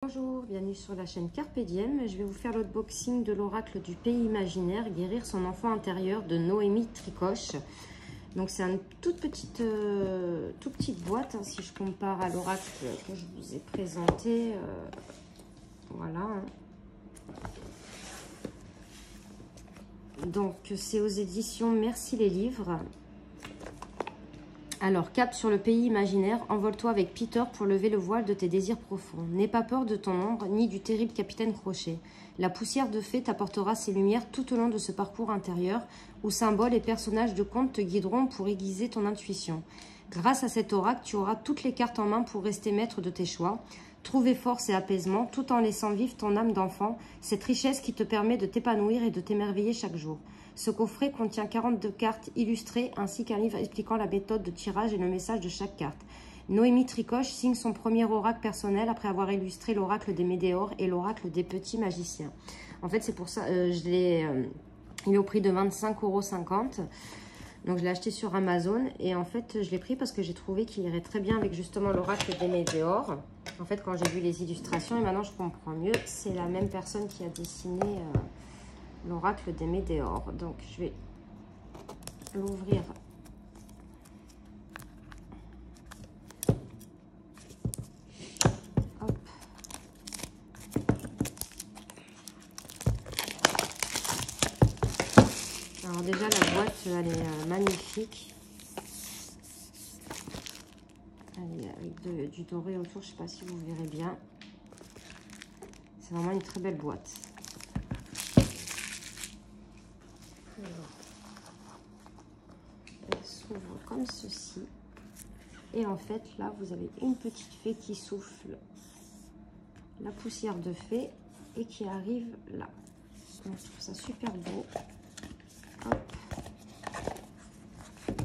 Bonjour, bienvenue sur la chaîne Carpe Diem. Je vais vous faire l'unboxing de l'oracle du pays imaginaire, guérir son enfant intérieur de Noémie Tricoche. Donc c'est une toute petite boîte, hein, si je compare à l'oracle que je vous ai présenté. Voilà. Donc c'est aux éditions Merci les livres. Alors, cap sur le pays imaginaire, envole-toi avec Peter pour lever le voile de tes désirs profonds. N'aie pas peur de ton ombre, ni du terrible capitaine Crochet. La poussière de fée t'apportera ses lumières tout au long de ce parcours intérieur, où symboles et personnages de contes te guideront pour aiguiser ton intuition. Grâce à cet oracle, tu auras toutes les cartes en main pour rester maître de tes choix. Trouver force et apaisement, tout en laissant vivre ton âme d'enfant, cette richesse qui te permet de t'épanouir et de t'émerveiller chaque jour. Ce coffret contient 42 cartes illustrées ainsi qu'un livre expliquant la méthode de tirage et le message de chaque carte. Noémie Tricoche signe son premier oracle personnel après avoir illustré l'oracle des météores et l'oracle des petits magiciens. En fait, c'est pour ça il est au prix de 25,50 €. Donc, je l'ai acheté sur Amazon et en fait, je l'ai pris parce que j'ai trouvé qu'il irait très bien avec justement l'oracle des météores. En fait, quand j'ai vu les illustrations et maintenant je comprends mieux, c'est la même personne qui a dessiné l'oracle des météores. Donc, je vais l'ouvrir. Hop. Alors déjà, la boîte, elle est magnifique. Elle est avec du doré autour, je ne sais pas si vous verrez bien. C'est vraiment une très belle boîte. Elle s'ouvre comme ceci. Et en fait, là, vous avez une petite fée qui souffle la poussière de fée et qui arrive là. Donc, je trouve ça super beau. Hop.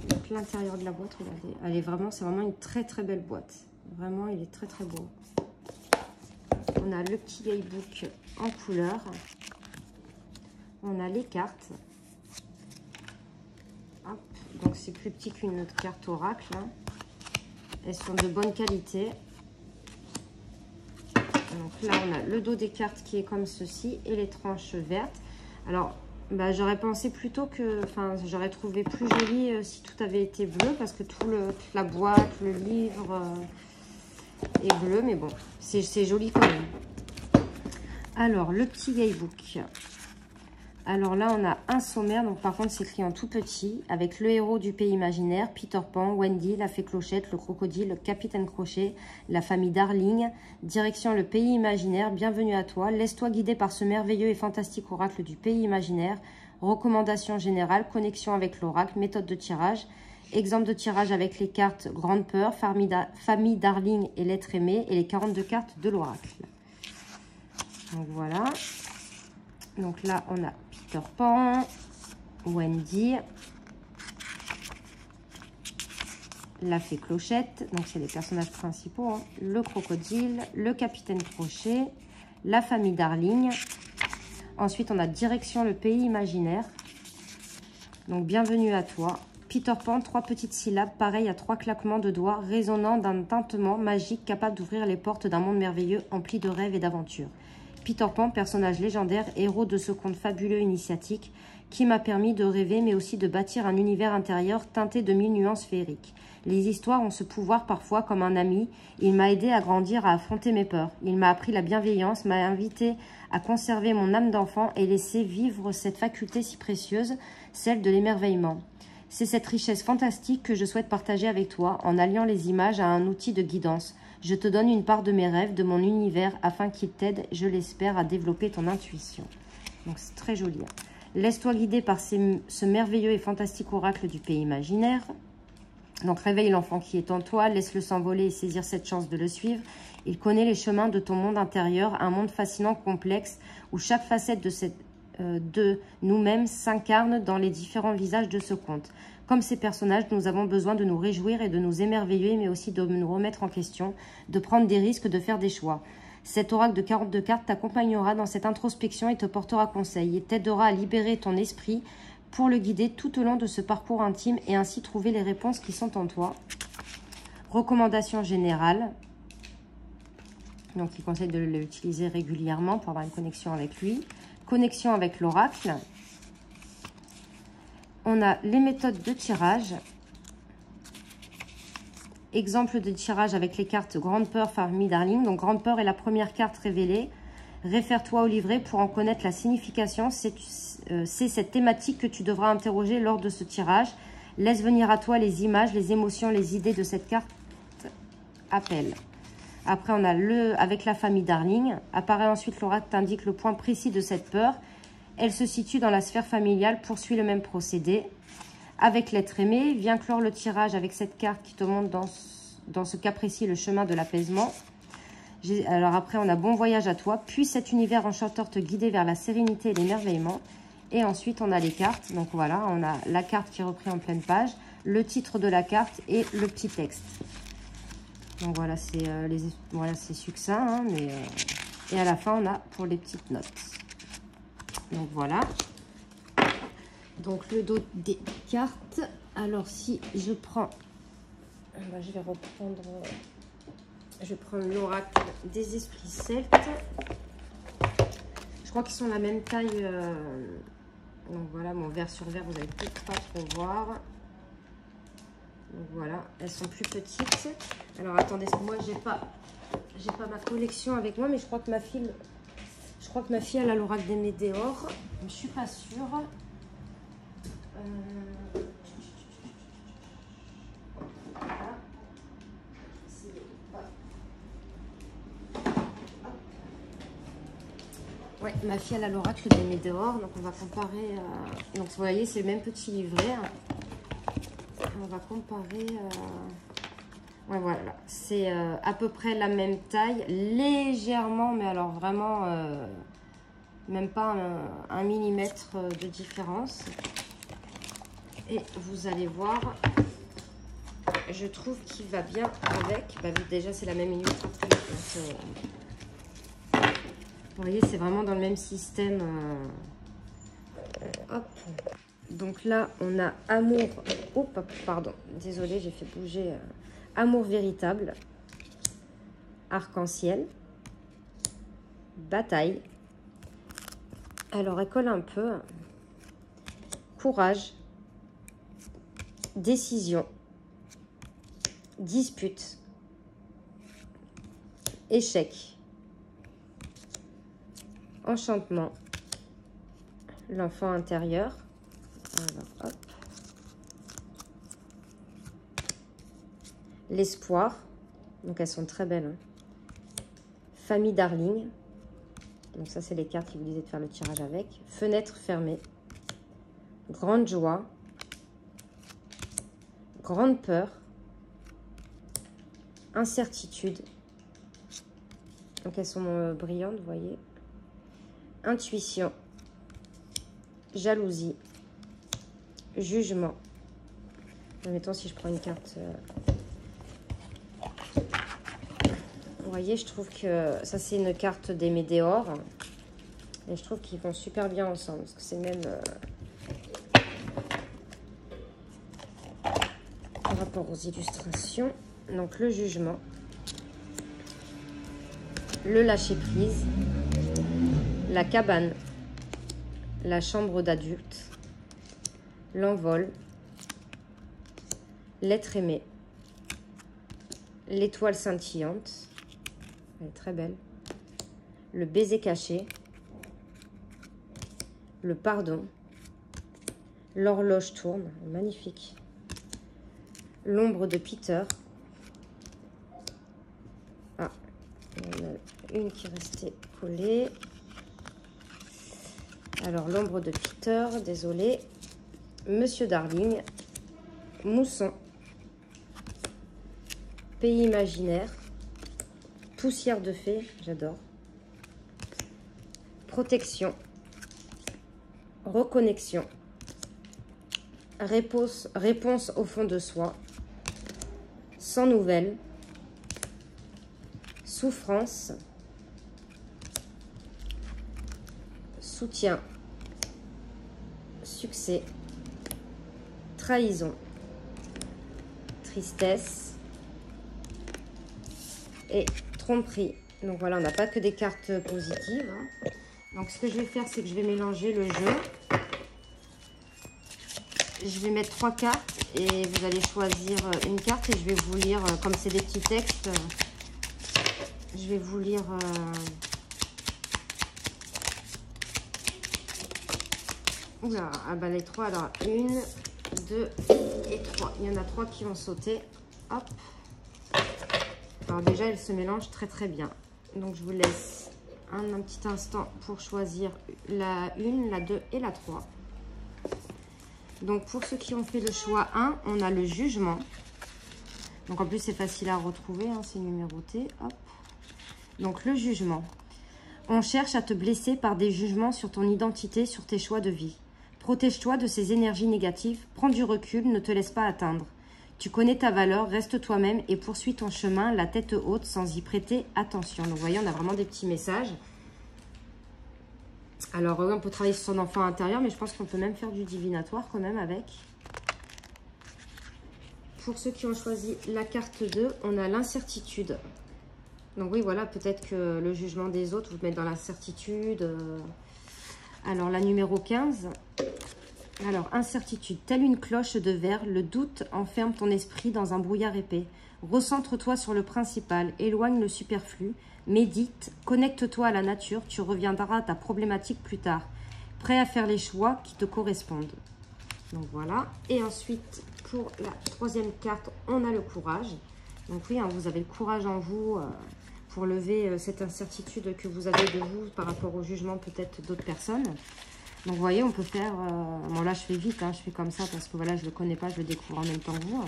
Donc, l'intérieur de la boîte, regardez, elle est vraiment, c'est vraiment une très très belle boîte. Vraiment, il est très très beau. On a le petit guidebook en couleur. On a les cartes. Hop. Donc, c'est plus petit qu'une autre carte oracle. Hein. Elles sont de bonne qualité. Donc là, on a le dos des cartes qui est comme ceci et les tranches vertes. Alors, bah, j'aurais pensé plutôt que... Enfin, j'aurais trouvé plus joli si tout avait été bleu parce que toute la boîte, le livre est bleu. Mais bon, c'est joli quand même. Alors, le petit guidebook. Alors là, on a un sommaire, donc par contre, c'est écrit en tout petit, avec le héros du pays imaginaire, Peter Pan, Wendy, la fée Clochette, le crocodile, le capitaine Crochet, la famille Darling, direction le pays imaginaire, bienvenue à toi, laisse-toi guider par ce merveilleux et fantastique oracle du pays imaginaire, recommandations générales, connexion avec l'oracle, méthode de tirage, exemple de tirage avec les cartes Grande Peur, famille Darling et l'être aimé, et les 42 cartes de l'oracle. Donc voilà. Donc là, on a Peter Pan, Wendy, la fée Clochette, donc c'est les personnages principaux, hein, le crocodile, le capitaine Crochet, la famille Darling. Ensuite, on a direction le pays imaginaire. Donc, bienvenue à toi. Peter Pan, 3 petites syllabes, pareil à 3 claquements de doigts, résonnant d'un tintement magique capable d'ouvrir les portes d'un monde merveilleux empli de rêves et d'aventures. Peter Pan, personnage légendaire, héros de ce conte fabuleux initiatique qui m'a permis de rêver mais aussi de bâtir un univers intérieur teinté de 1000 nuances féeriques. Les histoires ont ce pouvoir parfois comme un ami. Il m'a aidé à grandir, à affronter mes peurs. Il m'a appris la bienveillance, m'a invité à conserver mon âme d'enfant et laisser vivre cette faculté si précieuse, celle de l'émerveillement. C'est cette richesse fantastique que je souhaite partager avec toi en alliant les images à un outil de guidance. Je te donne une part de mes rêves, de mon univers, afin qu'il t'aide, je l'espère, à développer ton intuition. Donc c'est très joli. Hein. Laisse-toi guider par ce merveilleux et fantastique oracle du pays imaginaire. Donc réveille l'enfant qui est en toi, laisse-le s'envoler et saisir cette chance de le suivre. Il connaît les chemins de ton monde intérieur, un monde fascinant, complexe, où chaque facette de nous-mêmes s'incarne dans les différents visages de ce conte. Comme ces personnages, nous avons besoin de nous réjouir et de nous émerveiller, mais aussi de nous remettre en question, de prendre des risques, de faire des choix. Cet oracle de 42 cartes t'accompagnera dans cette introspection et te portera conseil et t'aidera à libérer ton esprit pour le guider tout au long de ce parcours intime et ainsi trouver les réponses qui sont en toi. Recommandations générales. Donc, il conseille de l'utiliser régulièrement pour avoir une connexion avec lui. Connexion avec l'oracle. On a les méthodes de tirage. Exemple de tirage avec les cartes Grande Peur, Famille Darling. Donc, Grande Peur est la première carte révélée. Réfère-toi au livret pour en connaître la signification. C'est cette thématique que tu devras interroger lors de ce tirage. Laisse venir à toi les images, les émotions, les idées de cette carte. Appel. Après, on a avec la famille Darling. Apparaît ensuite l'oracle t'indique le point précis de cette peur. Elle se situe dans la sphère familiale, poursuit le même procédé. Avec l'être aimé, viens clore le tirage avec cette carte qui te montre dans ce cas précis le chemin de l'apaisement. Alors après, on a bon voyage à toi. Puisse cet univers enchanteur te guider vers la sérénité et l'émerveillement. Et ensuite, on a les cartes. Donc voilà, on a la carte qui est reprise en pleine page, le titre de la carte et le petit texte. Donc voilà, c'est succinct, hein, mais et à la fin, on a pour les petites notes. Donc voilà. Donc le dos des cartes. Alors si je prends, je vais reprendre, je vais prendre l'oracle des esprits celtes. Je crois qu'ils sont la même taille. Donc voilà, mon vert sur vert, vous n'allez peut-être pas trop voir. Donc voilà, elles sont plus petites. Alors attendez, moi j'ai pas ma collection avec moi, mais je crois que ma fille elle a l'oracle des météores. Je suis pas sûre. Ouais, ma fille elle a l'oracle des météores, donc on va comparer. Donc vous voyez, c'est le même petit livret. Hein. On va comparer. Ouais, voilà, c'est à peu près la même taille, légèrement, mais alors vraiment même pas un millimètre de différence. Et vous allez voir, je trouve qu'il va bien avec. Bah, déjà, c'est la même illustratrice. Vous voyez, c'est vraiment dans le même système. Hop. Donc là, on a amour. Oh, pardon. Désolée, j'ai fait bouger. Amour véritable. Arc-en-ciel. Bataille. Alors, elle colle un peu. Courage. Décision. Dispute. Échec. Enchantement. L'enfant intérieur. Alors, hop. L'espoir. Donc, elles sont très belles. Hein. Famille Darling. Donc, ça, c'est les cartes qui vous disaient de faire le tirage avec. Fenêtre fermée. Grande joie. Grande peur. Incertitude. Donc, elles sont brillantes, vous voyez. Intuition. Jalousie. Jugement. Mettons si je prends une carte. Vous voyez, je trouve que ça, c'est une carte des météores. Et je trouve qu'ils vont super bien ensemble. Parce que c'est même... par rapport aux illustrations. Donc, le jugement. Le lâcher-prise. La cabane. La chambre d'adulte. L'envol. L'être aimé. L'étoile scintillante. Elle est très belle. Le baiser caché. Le pardon. L'horloge tourne. Magnifique. L'ombre de Peter. Ah, il y en a une qui restait collée. Alors, l'ombre de Peter, désolé. Monsieur Darling. Mousson. Pays imaginaire. Poussière de fée, j'adore. Protection. Reconnexion. Réponse au fond de soi. Sans nouvelles. Souffrance. Soutien. Succès. Trahison. Tristesse. Et tromperie. Donc voilà, on n'a pas que des cartes positives. Hein. Donc ce que je vais faire, c'est que je vais mélanger le jeu. Je vais mettre 3 cartes et vous allez choisir une carte et je vais vous lire, comme c'est des petits textes, je vais vous lire... Oula, ah bah les 3, alors 1, 2 et 3. Il y en a 3 qui vont sauter. Hop. Alors déjà, elles se mélangent très très bien. Donc je vous laisse un petit instant pour choisir la 1, la 2 et la 3. Donc pour ceux qui ont fait le choix 1, on a le jugement. Donc en plus c'est facile à retrouver, hein, c'est numéroté. Hop. Donc le jugement. On cherche à te blesser par des jugements sur ton identité, sur tes choix de vie. Protège-toi de ces énergies négatives, prends du recul, ne te laisse pas atteindre. Tu connais ta valeur, reste toi-même et poursuis ton chemin, la tête haute, sans y prêter attention. Donc vous voyez, on a vraiment des petits messages. Alors oui, on peut travailler sur son enfant intérieur, mais je pense qu'on peut même faire du divinatoire quand même avec. Pour ceux qui ont choisi la carte 2, on a l'incertitude. Donc oui, voilà, peut-être que le jugement des autres vous met dans l'incertitude. Alors la numéro 15. Alors, incertitude, telle une cloche de verre, le doute enferme ton esprit dans un brouillard épais. Recentre-toi sur le principal, éloigne le superflu, médite, connecte-toi à la nature, tu reviendras à ta problématique plus tard. Prêt à faire les choix qui te correspondent. Donc voilà. Et ensuite, pour la troisième carte, on a le courage. Donc oui, hein, vous avez le courage en vous pour lever cette incertitude que vous avez de vous par rapport au jugement peut-être d'autres personnes. Donc, vous voyez, on peut faire... bon, là, je fais vite, hein, je fais comme ça parce que, voilà, je ne le connais pas, je le découvre en même temps que vous.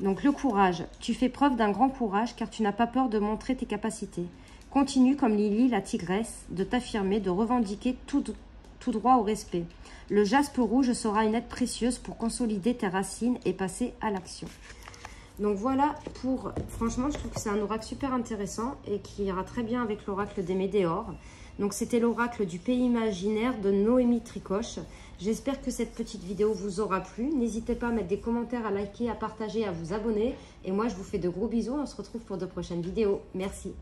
Donc, le courage. Tu fais preuve d'un grand courage car tu n'as pas peur de montrer tes capacités. Continue, comme Lily, la tigresse, de t'affirmer, de revendiquer tout droit au respect. Le jaspe rouge sera une aide précieuse pour consolider tes racines et passer à l'action. Donc, voilà pour... Franchement, je trouve que c'est un oracle super intéressant et qui ira très bien avec l'oracle des Médéors. Donc, c'était l'oracle du pays imaginaire de Noémie Tricoche. J'espère que cette petite vidéo vous aura plu. N'hésitez pas à mettre des commentaires, à liker, à partager, à vous abonner. Et moi, je vous fais de gros bisous. On se retrouve pour de prochaines vidéos. Merci.